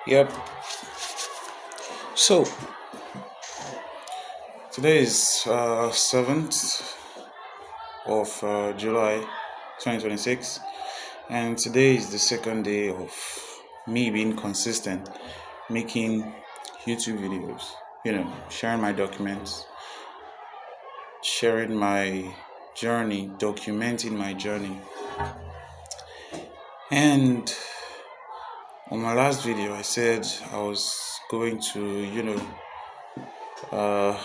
Yep. So today is 7th of July 2026, and today is the second day of me being consistent, making YouTube videos, sharing my documents, sharing my journey, documenting my journey. And on my last video, I said I was going to, uh,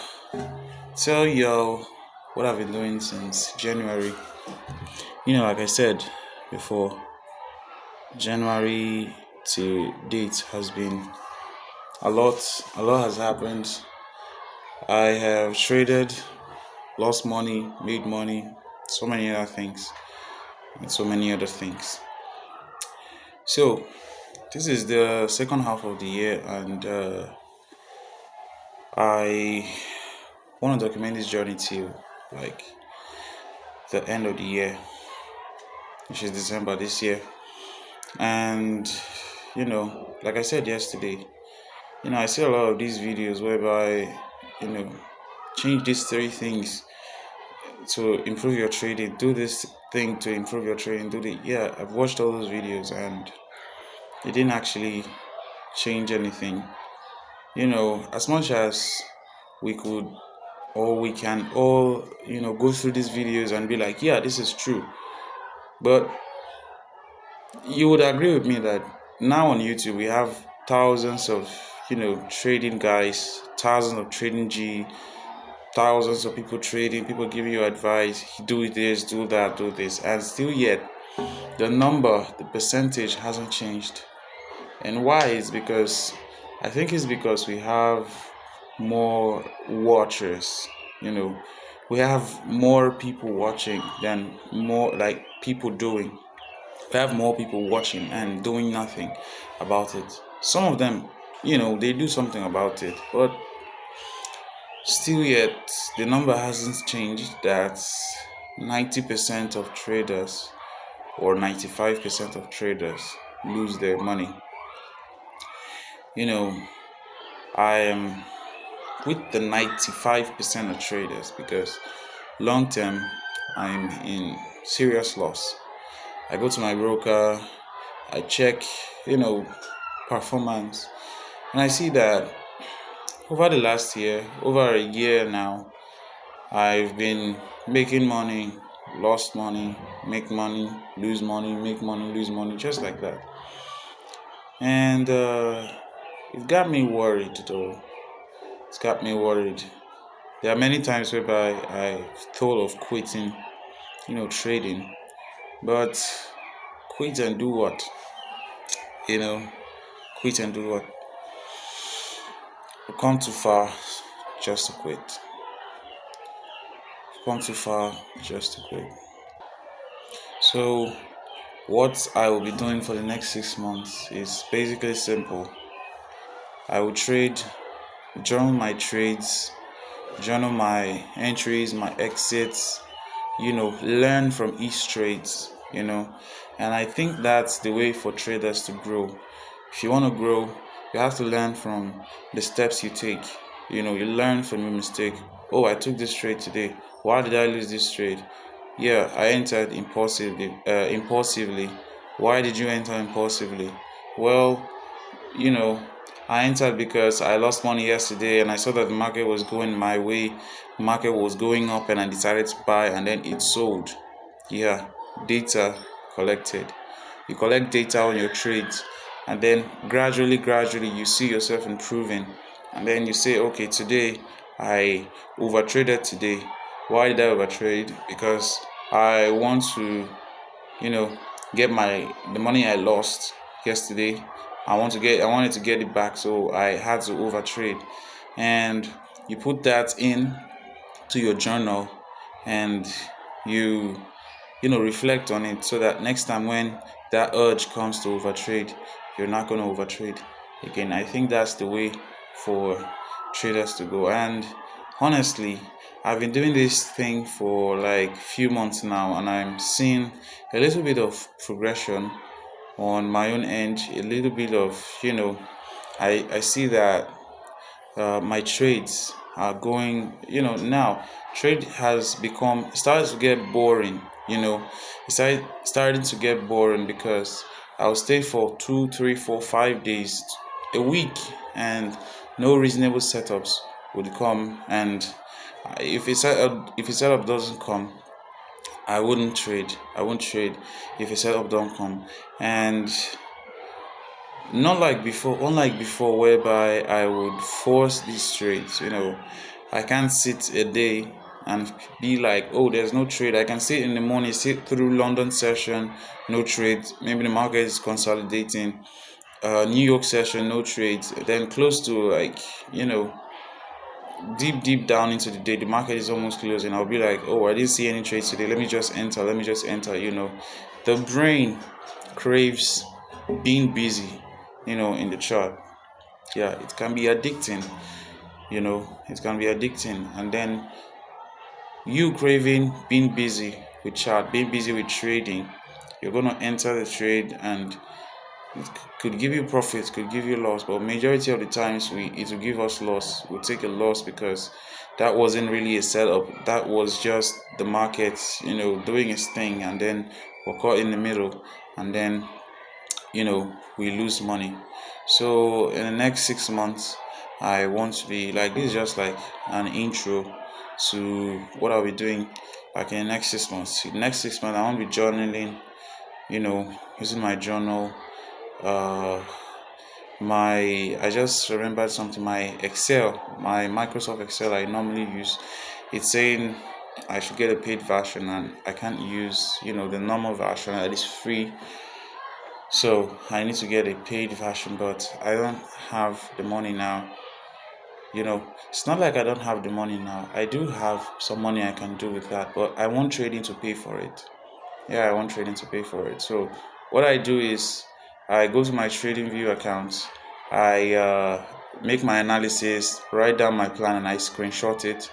tell y'all what I've been doing since January. Like I said before, January to date has been a lot. A lot has happened. I have traded, lost money, made money, so many other things, and so many other things. So this is the second half of the year, and I want to document this journey till like the end of the year, which is December this year. And like I said yesterday, I see a lot of these videos whereby change these three things to improve your trading, do this thing to improve your trading, I've watched all those videos and it didn't actually change anything. As much as we could, or we can all go through these videos and be like, yeah, this is true, but you would agree with me that now on YouTube we have thousands of trading guys, thousands of trading G, thousands of people trading, people giving you advice, do this, do that, do this, and still yet the percentage hasn't changed. And why? Is because I think it's because we have more watchers. We have more people watching than more like people doing. We have more people watching and doing nothing about it. Some of them, they do something about it, but still yet the number hasn't changed. That 90% of traders or 95% of traders lose their money. I am with the 95% of traders because long term I'm in serious loss. I go to my broker, I check, performance, and I see that over the last year, over a year now, I've been making money, lost money, make money, lose money, make money, lose money, just like that. And it got me worried though. It's got me worried. There are many times whereby I thought of quitting, trading, but quit and do what? Quit and do what? I've come too far just to quit. I've come too far just to quit. So what I will be doing for the next 6 months is basically simple. I will trade, journal my trades, journal my entries, my exits, learn from each trades, and I think that's the way for traders to grow. If you want to grow, you have to learn from the steps you take. You learn from your mistake. Oh, I took this trade today. Why did I lose this trade? Yeah, I entered impulsively. Why did you enter impulsively? Well, I entered because I lost money yesterday and I saw that the market was going my way. The market was going up and I decided to buy and then it sold. Yeah, data collected. You collect data on your trades and then gradually you see yourself improving. And then you say, okay, today I overtraded today. Why did I overtrade? Because I want to, get the money I lost yesterday. I wanted to get it back, so I had to overtrade. And you put that in to your journal and you reflect on it so that next time when that urge comes to overtrade, you're not going to overtrade again. I think that's the way for traders to go. And honestly, I've been doing this thing for like few months now and I'm seeing a little bit of progression on my own end, a little bit of I see that my trades are going, now trade has become started to get boring. It starting to get boring because I'll stay for 2, 3, 4, 5 days a week, and no reasonable setups would come. And if a setup doesn't come, I won't trade if a setup don't come. And not like before, unlike before, whereby I would force these trades. I can't sit a day and be like, oh, there's no trade. I can sit in the morning, sit through London session, no trade. Maybe the market is consolidating. New York session, no trades. Then close to, like, deep down into the day, the market is almost closing. I'll be like, oh, I didn't see any trades today. Let me just enter. The brain craves being busy, in the chart. Yeah, it can be addicting. It can be addicting. And then you craving being busy with chart, being busy with trading, you're gonna enter the trade, and it could give you profit, could give you loss, but majority of the times it will give us loss. We'll take a loss because that wasn't really a setup. That was just the market, doing its thing, and then we're caught in the middle, and then we lose money. So in the next 6 months, I want to be like, this is just like an intro to what I'll be doing like in the next 6 months. In the next 6 months, I want to be journaling, using my journal. I just remembered something. My Microsoft Excel I normally use, it's saying I should get a paid version, and I can't use the normal version that is free. So I need to get a paid version, but I don't have the money now. It's not like I don't have the money now. I do have some money I can do with that, but I want trading to pay for it. Yeah, I want trading to pay for it. So what I do is I go to my TradingView account, I make my analysis, write down my plan, and I screenshot it.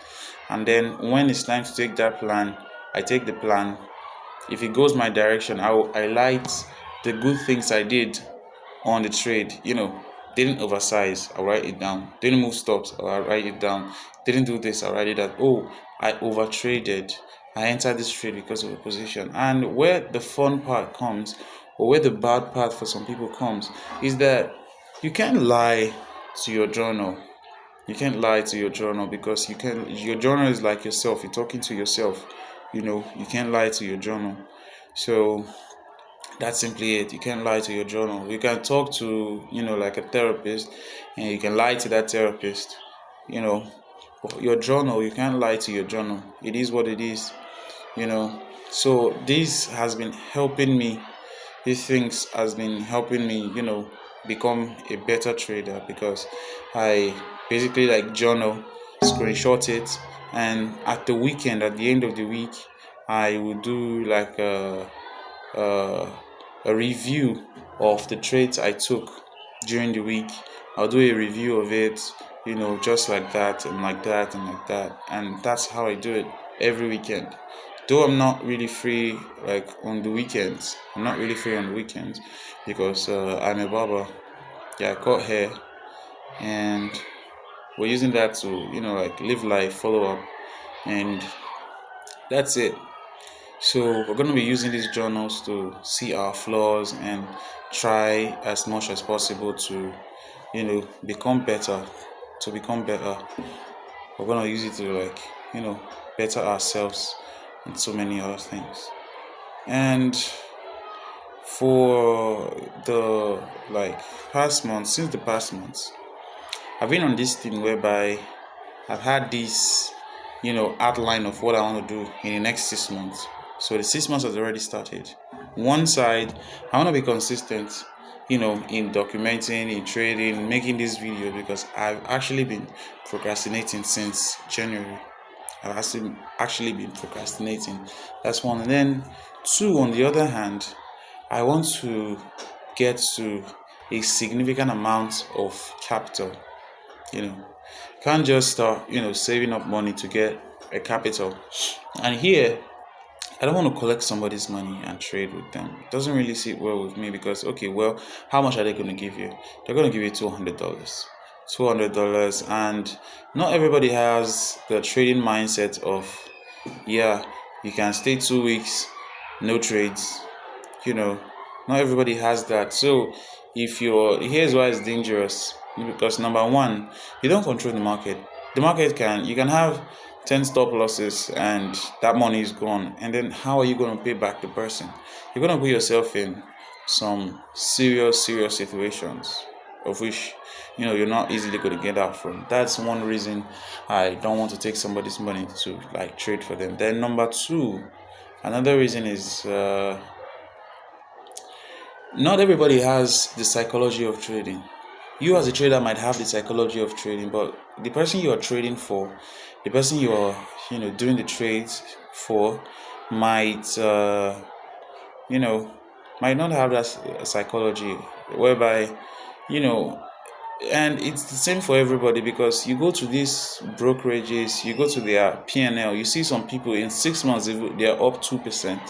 And then when it's time to take that plan, I take the plan. If it goes my direction, I will highlight the good things I did on the trade. Didn't oversize, I'll write it down. Didn't move stops, I'll write it down. Didn't do this, I'll write it down. Oh, I over traded. I entered this trade because of a position. And where the fun part comes, or where the bad part for some people comes, is that you can't lie to your journal. You can't lie to your journal because your journal is like yourself. You're talking to yourself. You can't lie to your journal. So that's simply it. You can't lie to your journal. You can talk to, like a therapist, and you can lie to that therapist. But your journal, you can't lie to your journal. It is what it is. So this has been helping me. These things has been helping me, become a better trader, because I basically like journal, screenshot it, and at the weekend, at the end of the week, I will do like a, a review of the trades I took during the week. I'll do a review of it, just like that and like that and like that. And that's how I do it every weekend. Though I'm not really free like on the weekends. I'm not really free on the weekends because I'm a barber. Yeah, I cut hair, and we're using that to, like live life, follow up, and that's it. So we're going to be using these journals to see our flaws and try as much as possible to, become better. To become better, we're going to use it to, like, better ourselves and so many other things. And for the since the past months, I've been on this thing whereby I've had this, outline of what I want to do in the next 6 months. So the 6 months has already started. One side, I want to be consistent, in documenting, in trading, making this video, because I've actually been procrastinating since January. I've actually been procrastinating. That's one. And then two, on the other hand, I want to get to a significant amount of capital. Can't just start, saving up money to get a capital. And here, I don't want to collect somebody's money and trade with them. It doesn't really sit well with me because, okay, well, how much are they going to give you? They're going to give you $200. $200, and not everybody has the trading mindset of, yeah, you can stay 2 weeks, no trades. You know, not everybody has that. So, if you're here's why it's dangerous, because number one, you don't control the market. The market you can have 10 stop losses and that money is gone, and then how are you going to pay back the person? You're going to put yourself in some serious situations of which you're not easily going to get out from. That's one reason I don't want to take somebody's money to like trade for them. Then number two, another reason is not everybody has the psychology of trading. You as a trader might have the psychology of trading, but the person you are trading for, the person you are doing the trades for, might might not have that psychology, whereby you know and it's the same for everybody, because you go to these brokerages, you go to their P&L, you see some people in 6 months they are up 2%,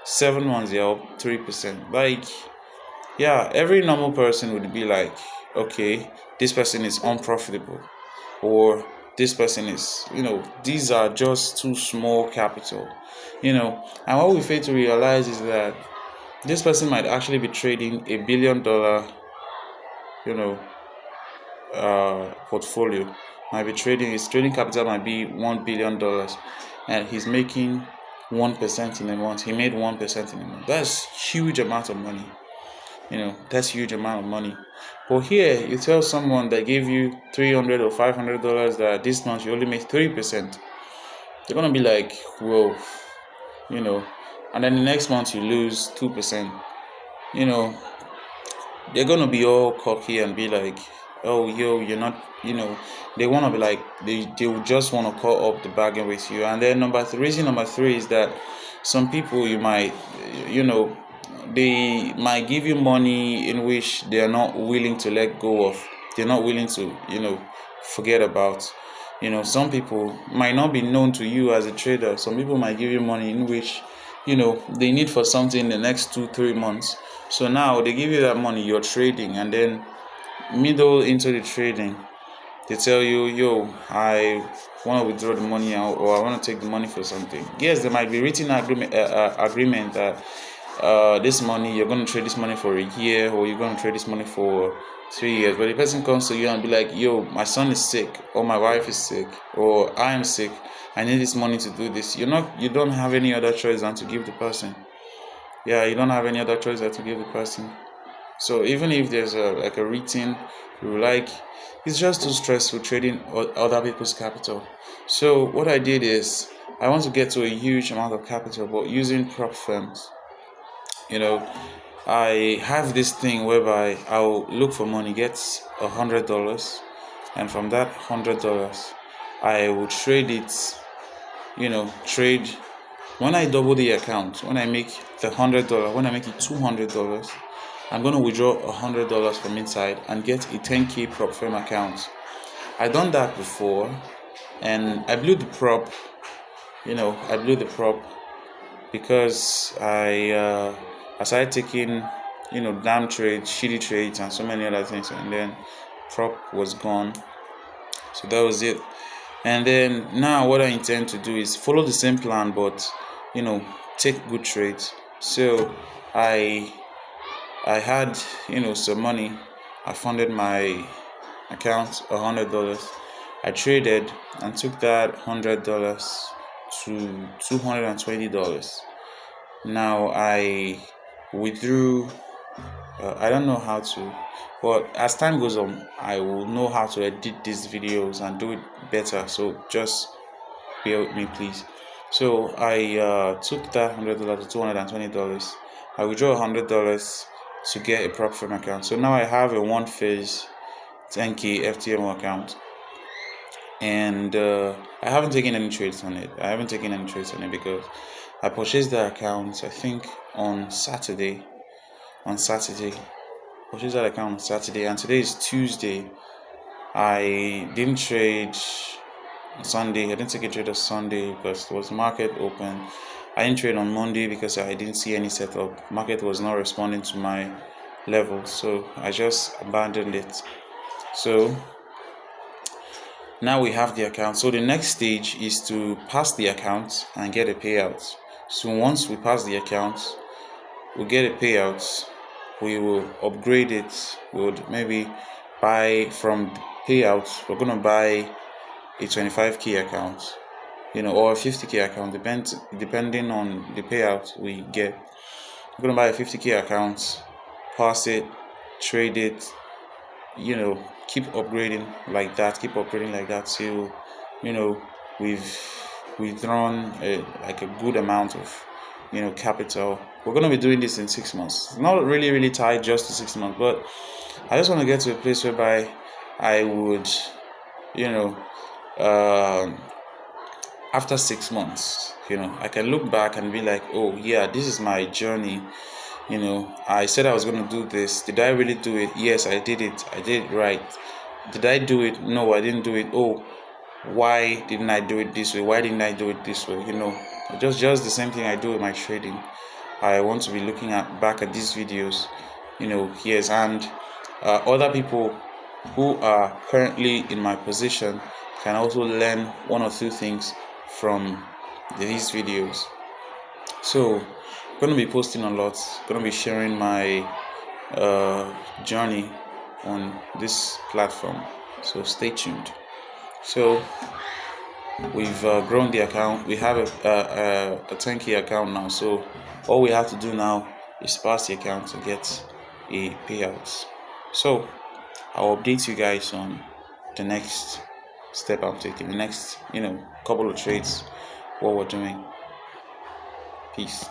7 months they are up 3%. Like, yeah, every normal person would be like, okay, this person is unprofitable, or this person is, these are just too small capital, and what we fail to realize is that this person might actually be trading $1 billion, you know portfolio, might be trading his trading capital might be $1 billion, and he's making 1% in a month. He made 1% in a month. That's huge amount of money. That's huge amount of money. But here you tell someone that gave you $300 or $500 that this month you only made 3%. They're gonna be like, whoa, and then the next month you lose 2%. They're gonna be all cocky and be like, oh, yo, you're not, they want to be like, they will just want to call up the bargain with you. And then reason number three is that some people they might give you money in which they are not willing to let go of. They're not willing to, forget about. Some people might not be known to you as a trader. Some people might give you money in which, they need for something in the next 2-3 months. So now they give you that money, you're trading, and then middle into the trading, they tell you, yo, I want to withdraw the money out, or I want to take the money for something. Yes, there might be written agreement that this money, you're going to trade this money for a year, or you're going to trade this money for 3 years. But the person comes to you and be like, yo, my son is sick, or my wife is sick, or I am sick, I need this money to do this. You don't have any other choice than to give the person. Yeah, you don't have any other choice than to give the person. So even if there's a written rule, it's just too stressful trading other people's capital. So what I did is, I want to get to a huge amount of capital, but using prop firms. I have this thing whereby I'll look for money, get $100, and from that $100, I will trade it. Trade. When I double the account, when I make the $100, when I make it $200, I'm going to withdraw $100 from inside and get a 10K prop firm account. I've done that before, and I blew the prop. I blew the prop because I started taking, damn trades, shitty trades, and so many other things, and then prop was gone. So that was it. And then now what I intend to do is follow the same plan, but take good trades. So I had some money. I funded my account $100. I traded and took that $100 to $220. Now I withdrew. I don't know how to, but as time goes on, I will know how to edit these videos and do it better. So just bear with me, please. So I took that $100 to $220. I withdrew $100 to get a prop firm account. So now I have a one phase 10K FTMO account, and I haven't taken any trades on it. Because I purchased the account, I think, on Saturday. Purchased that account on Saturday, and today is Tuesday. I didn't trade Sunday. I didn't take a trade on Sunday because it was market open. I didn't trade on Monday because I didn't see any setup. Market was not responding to my level, so I just abandoned it. So now we have the account. So the next stage is to pass the account and get a payout. So once we pass the account, we get a payout, we will upgrade it. We would maybe buy from payouts. We're gonna buy a 25k account, or a 50k account, depending on the payout we get. We're gonna buy a 50k account, pass it, trade it, keep upgrading like that, till we've withdrawn like a good amount of capital. We're going to be doing this in 6 months. It's not really tied just to 6 months, but I just want to get to a place whereby I would after 6 months, I can look back and be like, oh yeah, this is my journey. I said I was going to do this. Did I really do it? Yes, I did it. I did it right. Did I do it? No, I didn't do it. Oh, why didn't I do it this way? Why didn't I do it this way? Just the same thing I do with my trading. I want to be looking back at these videos, yes, and other people who are currently in my position can also learn one or two things from these videos. So I'm going to be posting a lot, going to be sharing my journey on this platform, so stay tuned. So we've grown the account. We have a 10k account now, so all we have to do now is pass the account to get a payout. So I'll update you guys on the next step I'm taking, the next couple of trades, what we're doing. Peace.